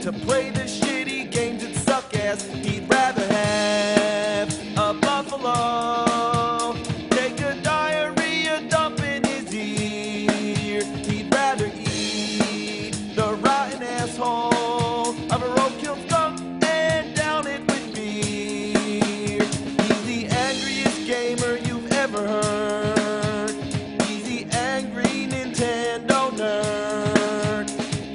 to play the shitty games that suck ass. He'd rather have a buffalo take a diarrhea dump in his ear. He'd rather eat the rotten asshole of a roadkill skunk and down it with beer. He's the angriest gamer you've ever heard. He's the angry Nintendo nerd.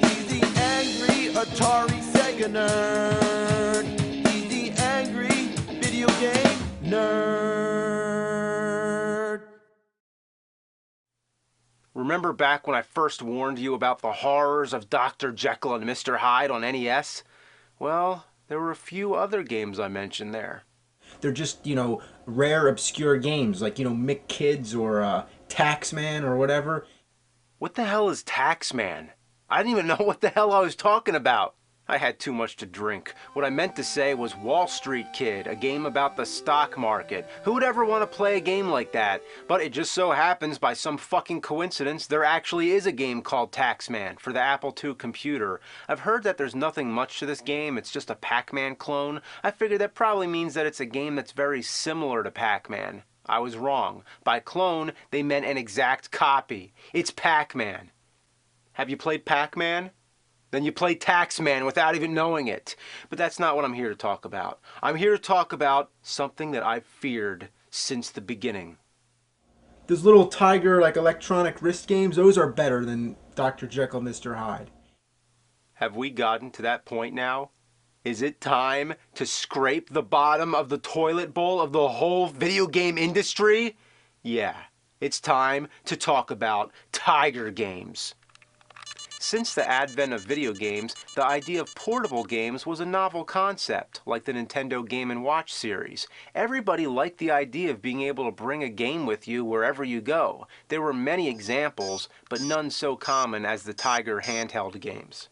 He's the angry Atari Sega nerd. He's the angry video game nerd. Remember back when I first warned you about the horrors of Dr. Jekyll and Mr. Hyde on NES? Well, there were a few other games I mentioned there. They're just, rare, obscure games like, Mick Kids or Taxman or whatever. What the hell is Taxman? I didn't even know what the hell I was talking about. I had too much to drink. What I meant to say was Wall Street Kid, a game about the stock market. Who would ever want to play a game like that? But it just so happens, by some fucking coincidence, there actually is a game called Taxman for the Apple II computer. I've heard that there's nothing much to this game, it's just a Pac-Man clone. I figured that probably means that it's a game that's very similar to Pac-Man. I was wrong. By clone, they meant an exact copy. It's Pac-Man. Have you played Pac-Man? Then you play Taxman without even knowing it. But that's not what I'm here to talk about. I'm here to talk about something that I've feared since the beginning. Those little Tiger, electronic wrist games, those are better than Dr. Jekyll, Mr. Hyde. Have we gotten to that point now? Is it time to scrape the bottom of the toilet bowl of the whole video game industry? Yeah, it's time to talk about Tiger games. Since the advent of video games, the idea of portable games was a novel concept, like the Nintendo Game & Watch series. Everybody liked the idea of being able to bring a game with you wherever you go. There were many examples, but none so common as the Tiger handheld games.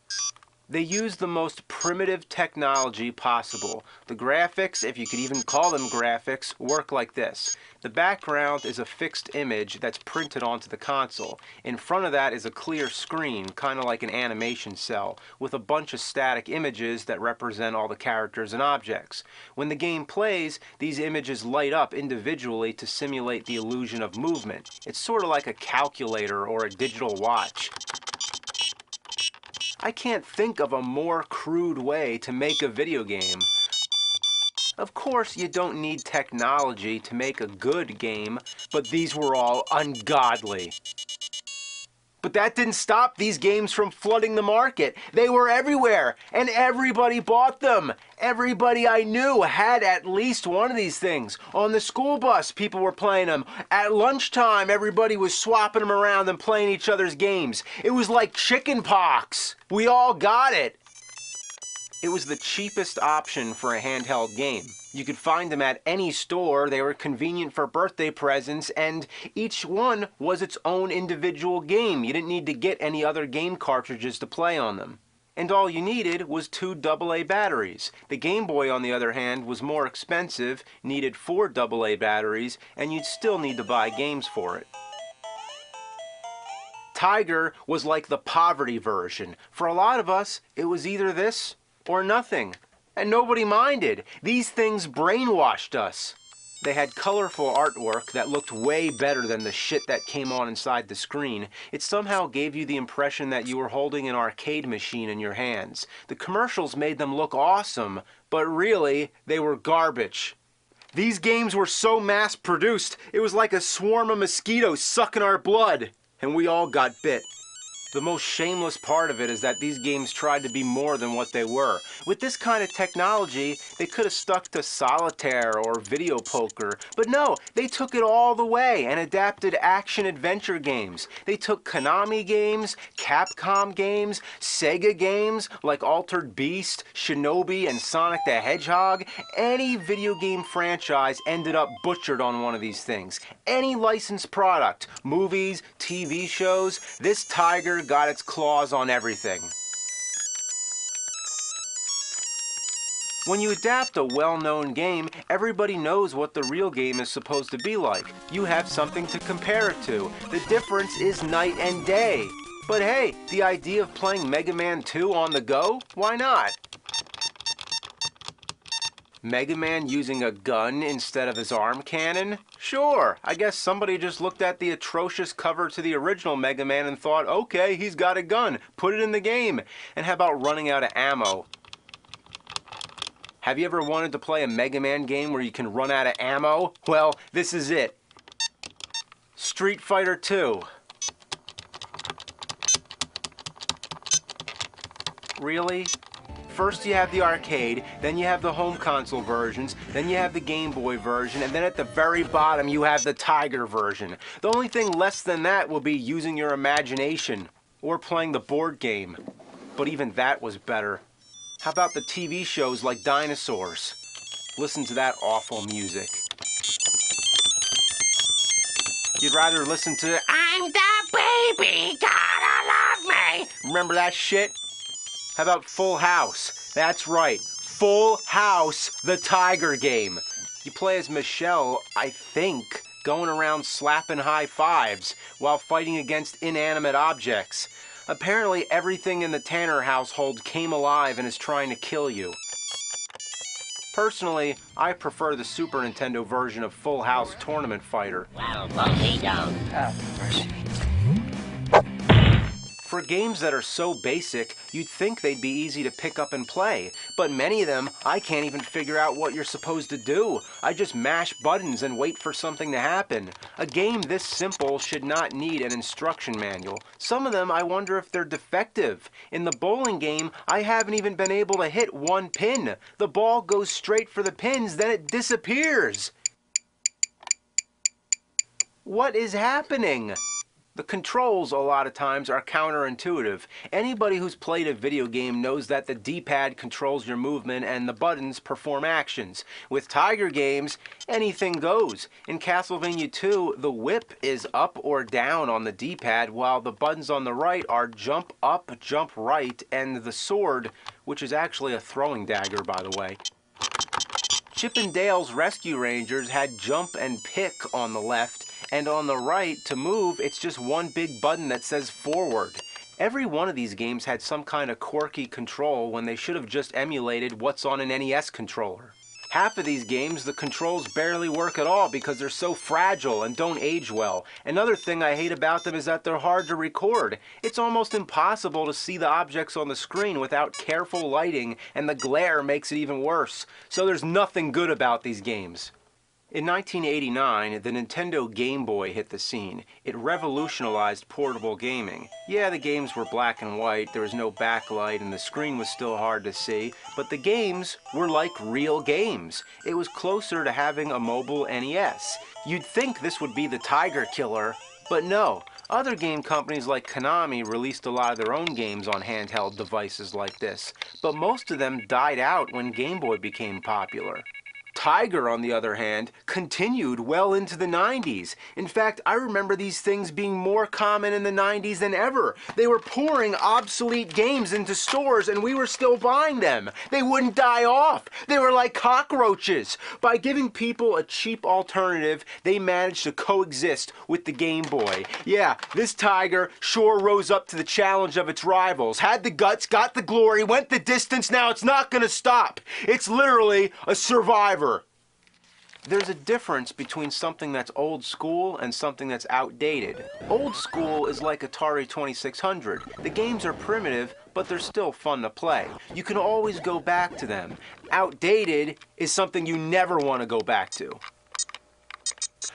They used the most primitive technology possible. The graphics, if you could even call them graphics, work like this. The background is a fixed image that's printed onto the console. In front of that is a clear screen, kind of like an animation cell, with a bunch of static images that represent all the characters and objects. When the game plays, these images light up individually to simulate the illusion of movement. It's sort of like a calculator or a digital watch. I can't think of a more crude way to make a video game. Of course, you don't need technology to make a good game, but these were all ungodly. But that didn't stop these games from flooding the market. They were everywhere, and everybody bought them. Everybody I knew had at least one of these things. On the school bus, people were playing them. At lunchtime, everybody was swapping them around and playing each other's games. It was like chicken pox. We all got it. It was the cheapest option for a handheld game. You could find them at any store, they were convenient for birthday presents, and each one was its own individual game. You didn't need to get any other game cartridges to play on them. And all you needed was 2 AA batteries. The Game Boy, on the other hand, was more expensive, needed 4 AA batteries, and you'd still need to buy games for it. Tiger was like the poverty version. For a lot of us, it was either this or nothing. And nobody minded. These things brainwashed us. They had colorful artwork that looked way better than the shit that came on inside the screen. It somehow gave you the impression that you were holding an arcade machine in your hands. The commercials made them look awesome, but really, they were garbage. These games were so mass-produced, it was like a swarm of mosquitoes sucking our blood, and we all got bit. The most shameless part of it is that these games tried to be more than what they were. With this kind of technology, they could have stuck to solitaire or video poker, but no, they took it all the way and adapted action-adventure games. They took Konami games, Capcom games, Sega games like Altered Beast, Shinobi, and Sonic the Hedgehog. Any video game franchise ended up butchered on one of these things. Any licensed product, movies, TV shows, this Tiger got its claws on everything. When you adapt a well-known game, everybody knows what the real game is supposed to be like. You have something to compare it to. The difference is night and day. But hey, the idea of playing Mega Man 2 on the go? Why not? Mega Man using a gun instead of his arm cannon? Sure, I guess somebody just looked at the atrocious cover to the original Mega Man and thought, okay, he's got a gun, put it in the game. And how about running out of ammo? Have you ever wanted to play a Mega Man game where you can run out of ammo? Well, this is it. Street Fighter 2. Really? First you have the arcade, then you have the home console versions, then you have the Game Boy version, and then at the very bottom you have the Tiger version. The only thing less than that will be using your imagination, or playing the board game. But even that was better. How about the TV shows like Dinosaurs? Listen to that awful music. You'd rather listen to I'm the baby, gotta love me. Remember that shit? How about Full House? That's right, Full House, the Tiger game. You play as Michelle, I think, going around slapping high fives while fighting against inanimate objects. Apparently everything in the Tanner household came alive and is trying to kill you. Personally, I prefer the Super Nintendo version of Full House Tournament Fighter. Well, Bobby, don't. Oh, mercy. For games that are so basic, you'd think they'd be easy to pick up and play, but many of them, I can't even figure out what you're supposed to do. I just mash buttons and wait for something to happen. A game this simple should not need an instruction manual. Some of them, I wonder if they're defective. In the bowling game, I haven't even been able to hit one pin. The ball goes straight for the pins, then it disappears. What is happening? The controls a lot of times are counterintuitive. Anybody who's played a video game knows that the D-pad controls your movement and the buttons perform actions. With Tiger games, anything goes. In Castlevania 2, the whip is up or down on the D-pad while the buttons on the right are jump up, jump right, and the sword, which is actually a throwing dagger by the way. Chip and Dale's Rescue Rangers had jump and pick on the left, and on the right, to move, it's just one big button that says forward. Every one of these games had some kind of quirky control when they should have just emulated what's on an NES controller. Half of these games, the controls barely work at all because they're so fragile and don't age well. Another thing I hate about them is that they're hard to record. It's almost impossible to see the objects on the screen without careful lighting, and the glare makes it even worse. So there's nothing good about these games. In 1989, the Nintendo Game Boy hit the scene. It revolutionized portable gaming. Yeah, the games were black and white, there was no backlight, and the screen was still hard to see, but the games were like real games. It was closer to having a mobile NES. You'd think this would be the Tiger Killer, but no. Other game companies like Konami released a lot of their own games on handheld devices like this, but most of them died out when Game Boy became popular. Tiger, on the other hand, continued well into the 90s. In fact, I remember these things being more common in the 90s than ever. They were pouring obsolete games into stores and we were still buying them. They wouldn't die off. They were like cockroaches. By giving people a cheap alternative, they managed to coexist with the Game Boy. Yeah, this Tiger sure rose up to the challenge of its rivals. Had the guts, got the glory, went the distance, now it's not gonna stop. It's literally a survivor. There's a difference between something that's old school and something that's outdated. Old school is like Atari 2600. The games are primitive, but they're still fun to play. You can always go back to them. Outdated is something you never want to go back to.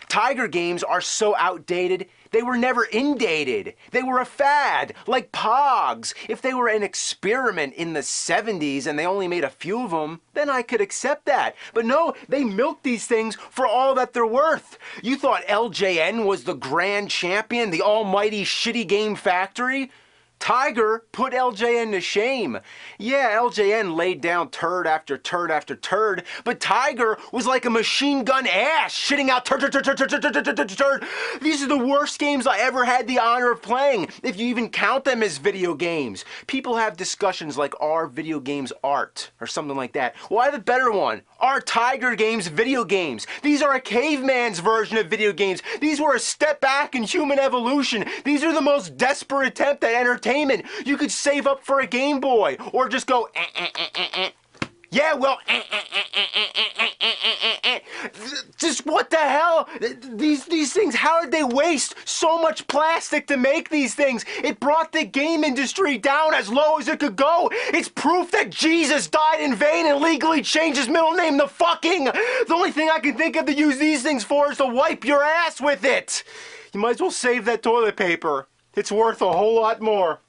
Tiger games are so outdated, they were never indated. They were a fad, like Pogs. If they were an experiment in the 70s and they only made a few of them, then I could accept that. But no, they milked these things for all that they're worth. You thought LJN was the grand champion, the almighty shitty game factory? Tiger put LJN to shame. Yeah, LJN laid down turd after turd after turd, but Tiger was like a machine gun ass, shitting out turd. These are the worst games I ever had the honor of playing, if you even count them as video games. People have discussions like, are video games art? Or something like that. Well, I have a better one. Are Tiger games video games? These are a caveman's version of video games. These were a step back in human evolution. These are the most desperate attempt at entertainment. You could save up for a Game Boy, or just go, Yeah, well, just what the hell? These things, how did they waste so much plastic to make these things? It brought the game industry down as low as it could go. It's proof that Jesus died in vain and legally changed his middle name to fucking. The only thing I can think of to use these things for is to wipe your ass with it. You might as well save that toilet paper. It's worth a whole lot more.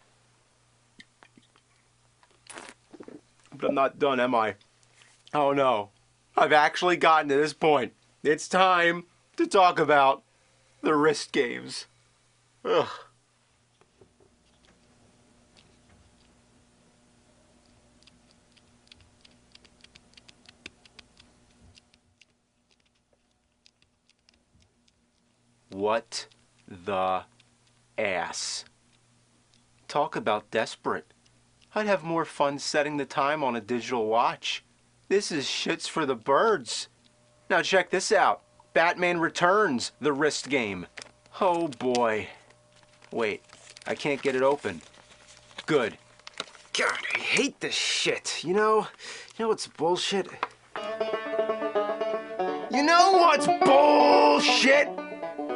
But I'm not done, am I? Oh no. I've actually gotten to this point. It's time to talk about the wrist games. Ugh. What the ass? Talk about desperate. I'd have more fun setting the time on a digital watch. This is shits for the birds. Now check this out. Batman Returns, the wrist game. Oh boy. Wait, I can't get it open. Good. God, I hate this shit. You know what's bullshit? You know what's bullshit?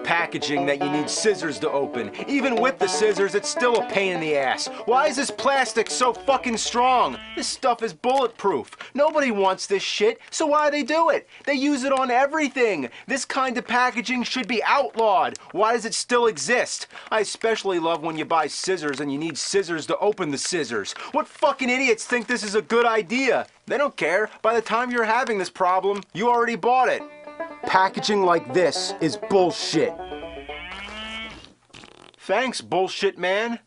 Packaging that you need scissors to open. Even with the scissors, it's still a pain in the ass. Why is this plastic so fucking strong? This stuff is bulletproof. Nobody wants this shit, so why they do it? They use it on everything. This kind of packaging should be outlawed. Why does it still exist? I especially love when you buy scissors and you need scissors to open the scissors. What fucking idiots think this is a good idea? They don't care. By the time you're having this problem, you already bought it. Packaging like this is bullshit. Thanks, bullshit man.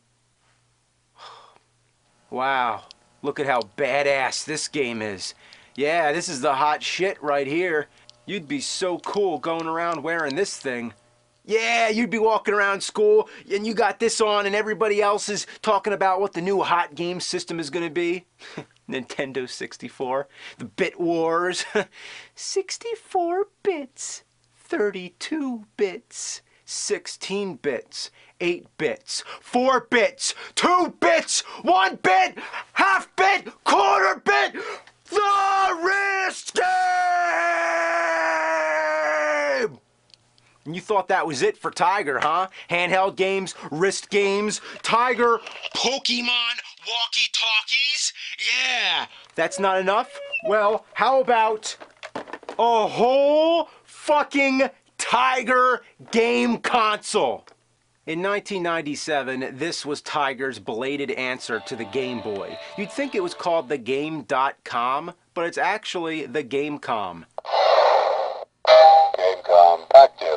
Wow, look at how badass this game is. Yeah, this is the hot shit right here. You'd be so cool going around wearing this thing. Yeah, you'd be walking around school and you got this on and everybody else is talking about what the new hot game system is gonna be. Nintendo 64, the Bit Wars. 64 bits, 32 bits, 16 bits, 8 bits, 4 bits, 2 bits, 1 bit, half bit, quarter bit, the wrist game! And you thought that was it for Tiger, huh? Handheld games, wrist games, Tiger, Pokemon, walkie-talkies? Yeah! That's not enough? Well, how about a whole fucking Tiger game console? In 1997, this was Tiger's belated answer to the Game Boy. You'd think it was called the Game.com, but it's actually the Gamecom. Gamecom active.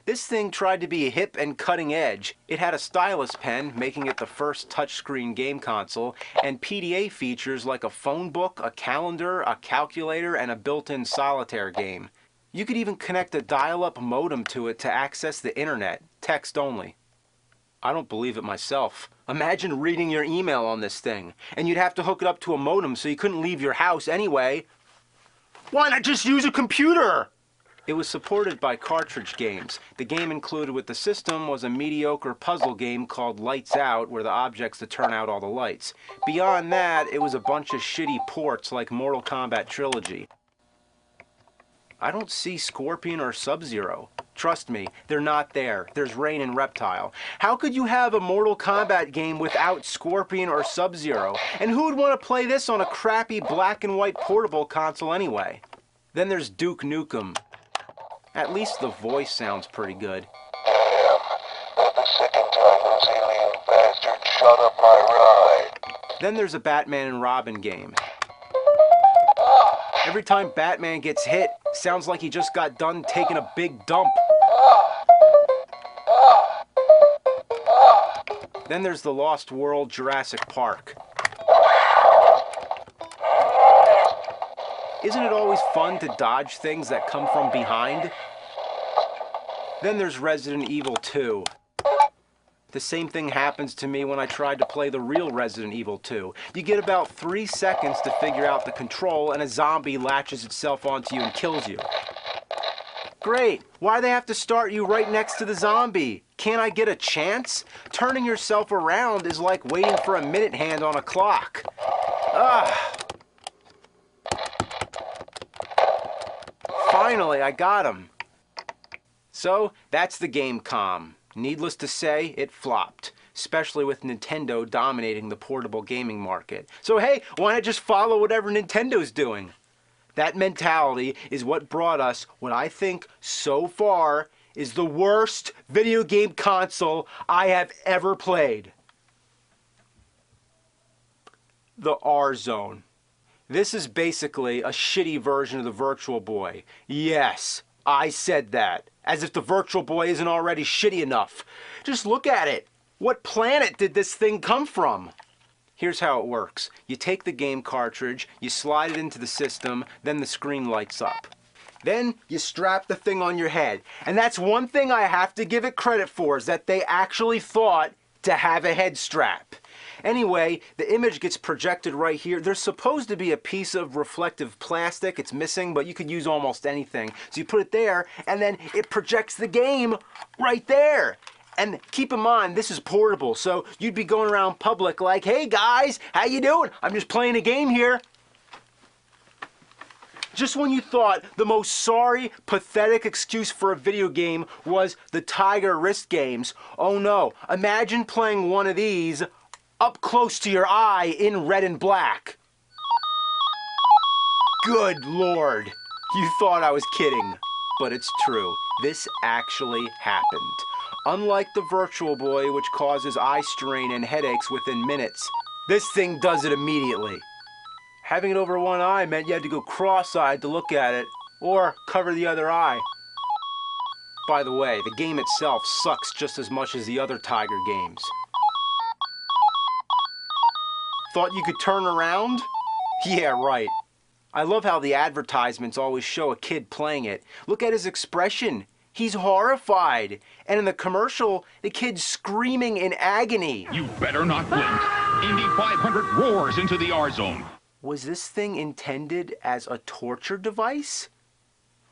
This thing tried to be hip and cutting edge. It had a stylus pen, making it the first touchscreen game console, and PDA features like a phone book, a calendar, a calculator, and a built-in solitaire game. You could even connect a dial-up modem to it to access the internet, text only. I don't believe it myself. Imagine reading your email on this thing, and you'd have to hook it up to a modem so you couldn't leave your house anyway. Why not just use a computer? It was supported by cartridge games. The game included with the system was a mediocre puzzle game called Lights Out, where the object's to turn out all the lights. Beyond that, it was a bunch of shitty ports like Mortal Kombat Trilogy. I don't see Scorpion or Sub-Zero. Trust me, they're not there. There's Rain and Reptile. How could you have a Mortal Kombat game without Scorpion or Sub-Zero? And who would want to play this on a crappy black and white portable console anyway? Then there's Duke Nukem. At least the voice sounds pretty good. Damn, not the second time those alien bastards shot up my ride. Then there's a Batman and Robin game. Every time Batman gets hit, sounds like he just got done taking a big dump. Then there's the Lost World Jurassic Park. Isn't it always fun to dodge things that come from behind? Then there's Resident Evil 2. The same thing happens to me when I tried to play the real Resident Evil 2. You get about 3 seconds to figure out the control and a zombie latches itself onto you and kills you. Great! Why do they have to start you right next to the zombie? Can't I get a chance? Turning yourself around is like waiting for a minute hand on a clock. Ah! Finally, I got him. So, that's the Gamecom. Needless to say, it flopped, especially with Nintendo dominating the portable gaming market. So hey, why not just follow whatever Nintendo's doing? That mentality is what brought us what I think so far is the worst video game console I have ever played. The R-Zone. This is basically a shitty version of the Virtual Boy. Yes, I said that. As if the Virtual Boy isn't already shitty enough. Just look at it. What planet did this thing come from? Here's how it works. You take the game cartridge, you slide it into the system, then the screen lights up. Then you strap the thing on your head. And that's one thing I have to give it credit for, is that they actually thought to have a head strap. Anyway, the image gets projected right here. There's supposed to be a piece of reflective plastic. It's missing, but you could use almost anything. So you put it there, and then it projects the game right there. And keep in mind, this is portable, so you'd be going around public like, hey guys, how you doing? I'm just playing a game here. Just when you thought the most sorry, pathetic excuse for a video game was the Tiger wrist games, oh no, imagine playing one of these up close to your eye in red and black. Good Lord, you thought I was kidding, but it's true. This actually happened. Unlike the Virtual Boy, which causes eye strain and headaches within minutes, this thing does it immediately. Having it over one eye meant you had to go cross-eyed to look at it, or cover the other eye. By the way, the game itself sucks just as much as the other Tiger games. Thought you could turn around? Yeah, right. I love how the advertisements always show a kid playing it. Look at his expression. He's horrified. And in the commercial, the kid's screaming in agony. You better not blink. Indy 500 roars into the R-Zone. Was this thing intended as a torture device?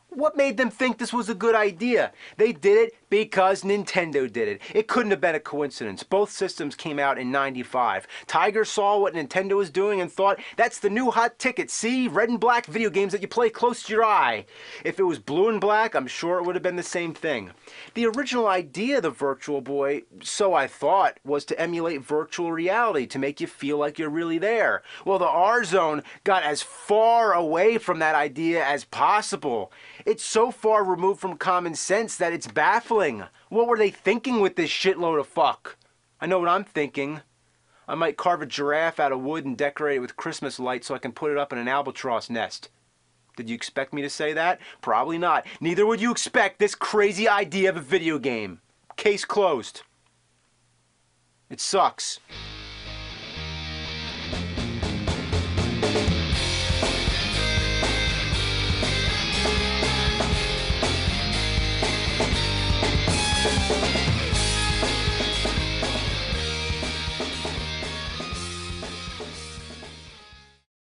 What made them think this was a good idea? They did it because Nintendo did it. It couldn't have been a coincidence. Both systems came out in '95. Tiger saw what Nintendo was doing and thought, that's the new hot ticket. See? Red and black video games that you play close to your eye. If it was blue and black, I'm sure it would have been the same thing. The original idea of the Virtual Boy, so I thought, was to emulate virtual reality to make you feel like you're really there. Well, the R-Zone got as far away from that idea as possible. It's so far removed from common sense that it's baffling. What were they thinking with this shitload of fuck? I know what I'm thinking. I might carve a giraffe out of wood and decorate it with Christmas lights so I can put it up in an albatross nest. Did you expect me to say that? Probably not. Neither would you expect this crazy idea of a video game. Case closed. It sucks.